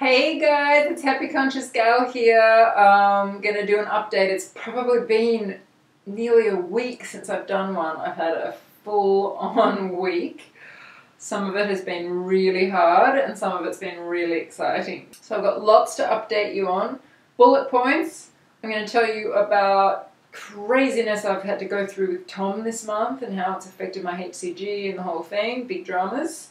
Hey guys, it's Happy Conscious Gal here. I'm going to do an update. It's probably been nearly a week since I've done one. I've had a full-on week. Some of it has been really hard and some of it's been really exciting. So I've got lots to update you on. Bullet points. I'm going to tell you about craziness I've had to go through with Tom this month and how it's affected my HCG and the whole thing. Big dramas.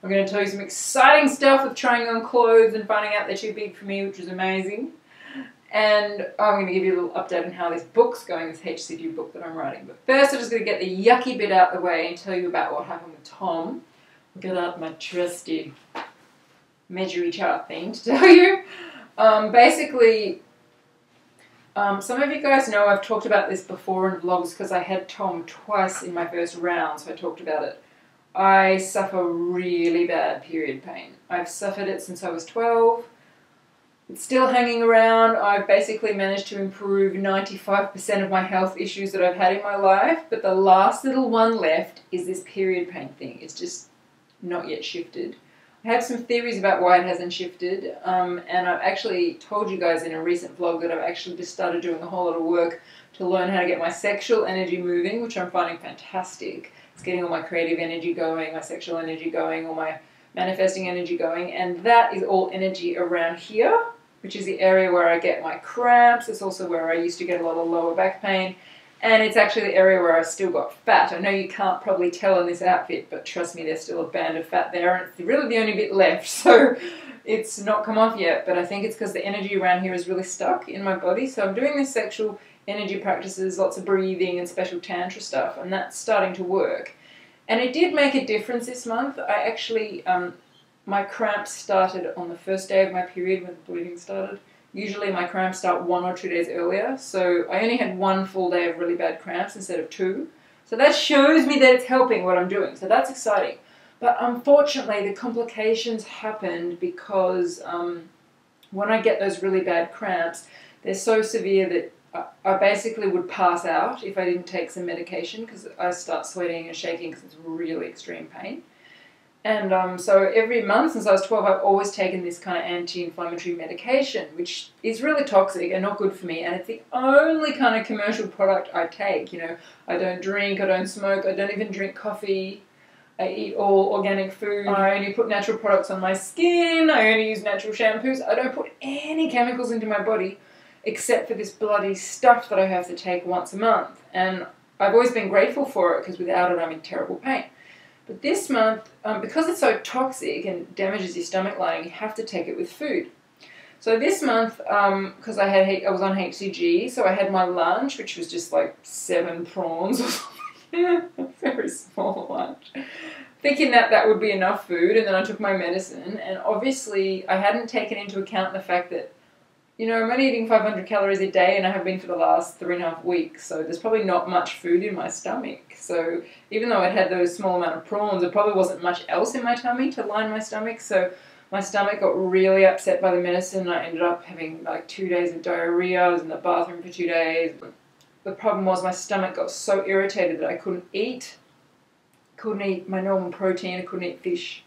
I'm going to tell you some exciting stuff with trying on clothes and finding out they're too big for me, which is amazing. And I'm going to give you a little update on how this book's going, this HCG book that I'm writing. But first I'm just going to get the yucky bit out of the way and tell you about what happened with Tom. I'll get out my trusty measuring chart thing to tell you. Basically, some of you guys know I've talked about this before in vlogs because I had Tom twice in my first round, so I talked about it. I suffer really bad period pain. I've suffered it since I was 12. It's still hanging around. I've basically managed to improve 95% of my health issues that I've had in my life, but the last little one left is this period pain thing. It's just not yet shifted. I have some theories about why it hasn't shifted, and I've actually told you guys in a recent vlog that I've actually just started doing a whole lot of work to learn how to get my sexual energy moving, which I'm finding fantastic. It's getting all my creative energy going, my sexual energy going, all my manifesting energy going, and that is all energy around here, which is the area where I get my cramps. It's also where I used to get a lot of lower back pain, and it's actually the area where I still got fat. I know you can't probably tell in this outfit, but trust me, there's still a band of fat there, and it's really the only bit left, so it's not come off yet, but I think it's because the energy around here is really stuck in my body. So I'm doing this sexual energy practices, lots of breathing and special tantra stuff, and that's starting to work. And it did make a difference this month. I actually, my cramps started on the first day of my period when the bleeding started. Usually my cramps start 1 or 2 days earlier, so I only had 1 full day of really bad cramps instead of 2. So that shows me that it's helping what I'm doing, so that's exciting. But unfortunately the complications happened because when I get those really bad cramps, they're so severe that I basically would pass out if I didn't take some medication because I start sweating and shaking because it's really extreme pain. And so every month since I was 12, I've always taken this kind of anti-inflammatory medication, which is really toxic and not good for me. And it's the only kind of commercial product I take. You know, I don't drink, I don't smoke, I don't even drink coffee. I eat all organic food. I only put natural products on my skin. I only use natural shampoos. I don't put any chemicals into my body except for this bloody stuff that I have to take once a month. And I've always been grateful for it because without it I'm in terrible pain. But this month, because it's so toxic and damages your stomach lining, you have to take it with food. So this month, because I was on HCG, so I had my lunch, which was just like 7 prawns or something. A very small lunch. Thinking that that would be enough food, and then I took my medicine, and obviously I hadn't taken into account the fact that, you know, I'm only eating 500 calories a day and I have been for the last 3.5 weeks, so there's probably not much food in my stomach. So even though I'd had those small amount of prawns, there probably wasn't much else in my tummy to line my stomach, so my stomach got really upset by the medicine. I ended up having like 2 days of diarrhea. I was in the bathroom for 2 days. The problem was my stomach got so irritated that I couldn't eat my normal protein, I couldn't eat fish.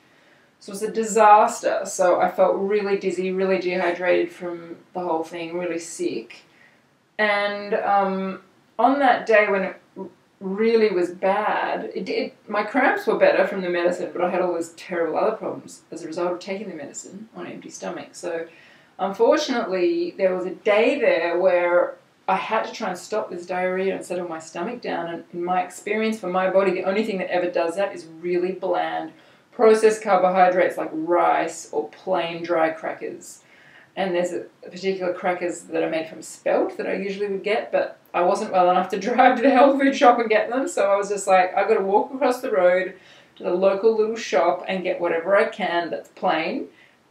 So it was a disaster. So I felt really dizzy, really dehydrated from the whole thing, really sick. And on that day when it really was bad, my cramps were better from the medicine, but I had all those terrible other problems as a result of taking the medicine on an empty stomach. So unfortunately, there was a day there where I had to try and stop this diarrhea and settle my stomach down. And in my experience, for my body, the only thing that ever does that is really bland processed carbohydrates like rice or plain dry crackers. And there's a particular crackers that are made from spelt that I usually would get, but I wasn't well enough to drive to the health food shop and get them, so I was just like, I've got to walk across the road to the local little shop and get whatever I can that's plain.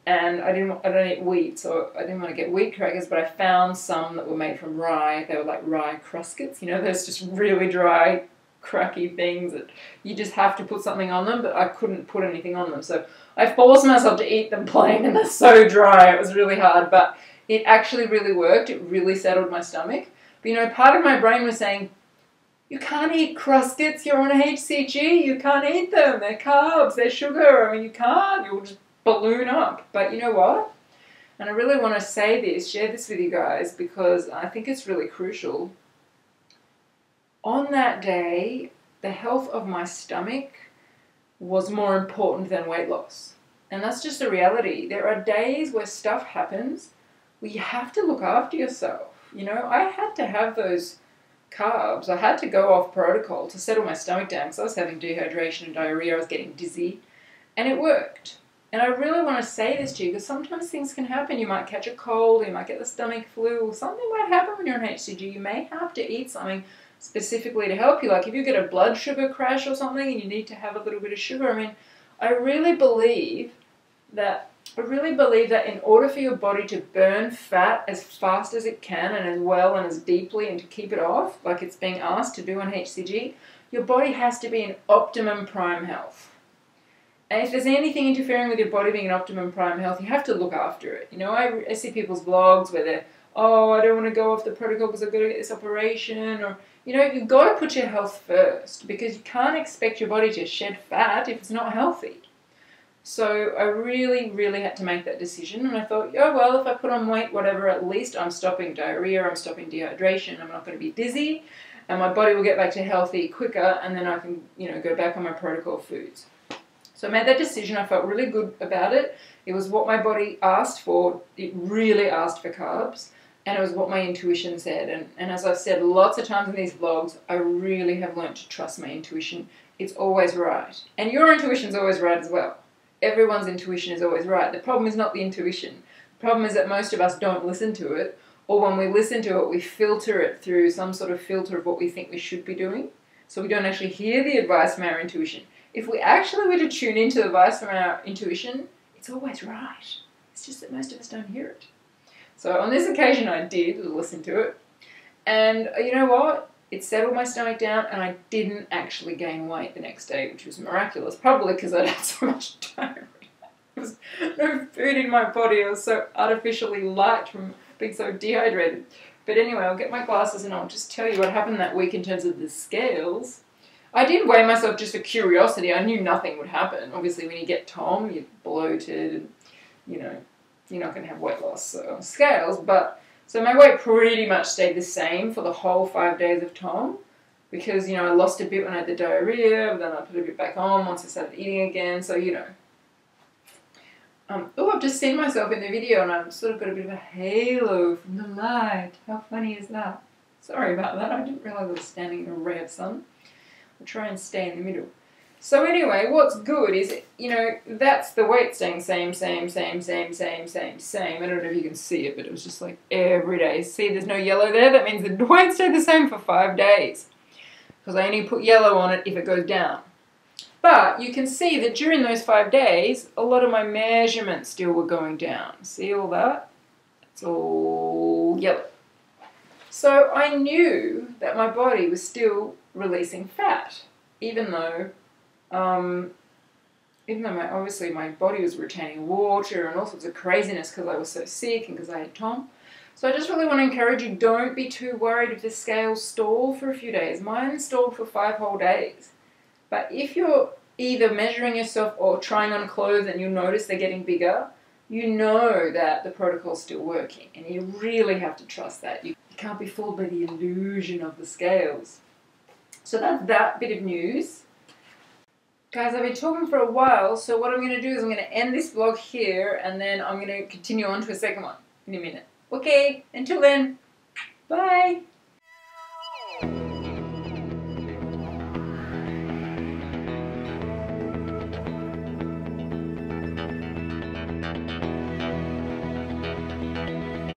And I don't eat wheat, so I didn't want to get wheat crackers, but I found some that were made from rye. They were like rye cruscets, you know, those just really dry cracky things that you just have to put something on them, but I couldn't put anything on them, so I forced myself to eat them plain, and they're so dry. It was really hard, but it actually really worked. It really settled my stomach. But you know, part of my brain was saying, you can't eat cruscets, you're on HCG, you can't eat them, they're carbs, they're sugar, I mean you can't, you'll just balloon up. But you know what? And I really want to say this, share this with you guys, because I think it's really crucial. On that day, the health of my stomach was more important than weight loss. And that's just a reality. There are days where stuff happens where you have to look after yourself. You know, I had to have those carbs. I had to go off protocol to settle my stomach down because I was having dehydration and diarrhea. I was getting dizzy. And it worked. And I really want to say this to you because sometimes things can happen. You might catch a cold, you might get the stomach flu, or something might happen when you're on HCG. You may have to eat something specifically to help you. Like if you get a blood sugar crash or something and you need to have a little bit of sugar. I mean, I really believe that in order for your body to burn fat as fast as it can and as well and as deeply and to keep it off, like it's being asked to do on HCG, your body has to be in optimum prime health. And if there's anything interfering with your body being in optimum prime health, you have to look after it. You know, I see people's vlogs where they're, oh, I don't want to go off the protocol because I've got to get this operation. Or, you know, you've got to put your health first because you can't expect your body to shed fat if it's not healthy. So I really, really had to make that decision. And I thought, oh, well, if I put on weight, whatever, at least I'm stopping diarrhea, I'm stopping dehydration, I'm not going to be dizzy, and my body will get back to healthy quicker, and then I can, you know, go back on my protocol foods. So I made that decision. I felt really good about it. It was what my body asked for. It really asked for carbs. And it was what my intuition said. And as I've said lots of times in these vlogs, I really have learned to trust my intuition. It's always right. And your intuition's always right as well. Everyone's intuition is always right. The problem is not the intuition. The problem is that most of us don't listen to it. Or when we listen to it, we filter it through some sort of filter of what we think we should be doing. So we don't actually hear the advice from our intuition. If we actually were to tune into the advice from our intuition, it's always right. It's just that most of us don't hear it. So on this occasion I did listen to it. And you know what? It settled my stomach down and I didn't actually gain weight the next day, which was miraculous. Probably because I'd had so much diarrhea. There was no food in my body. I was so artificially light from being so dehydrated. But anyway, I'll get my glasses and I'll just tell you what happened that week in terms of the scales. I did weigh myself just for curiosity. I knew nothing would happen. Obviously, when you get Tom, you're bloated and, you know, you're not going to have weight loss on scales. But so my weight pretty much stayed the same for the whole 5 days of Tom because, you know, I lost a bit when I had the diarrhea, but then I put a bit back on once I started eating again. So, you know. Oh, I've just seen myself in the video and I've sort of got a bit of a halo from the light. How funny is that? Sorry about that. I didn't realise I was standing in a ray of sun. I'll try and stay in the middle. So anyway, what's good is, you know, that's the weight staying same. I don't know if you can see it, but it was just like every day. See, there's no yellow there. That means the weight stayed the same for 5 days. Because I only put yellow on it if it goes down. But you can see that during those 5 days, a lot of my measurements still were going down. See all that? It's all yellow. So I knew that my body was still releasing fat, even though obviously my body was retaining water and all sorts of craziness because I was so sick and because I had Tom. So I just really want to encourage you, don't be too worried if the scales stall for a few days. Mine stalled for 5 whole days. But if you're either measuring yourself or trying on clothes and you notice they're getting bigger, you know that the protocol's still working and you really have to trust that. You can't be fooled by the illusion of the scales. So that's that bit of news. Guys, I've been talking for a while, so what I'm going to do is I'm going to end this vlog here and then I'm going to continue on to a second one in a minute. Okay, until then, bye!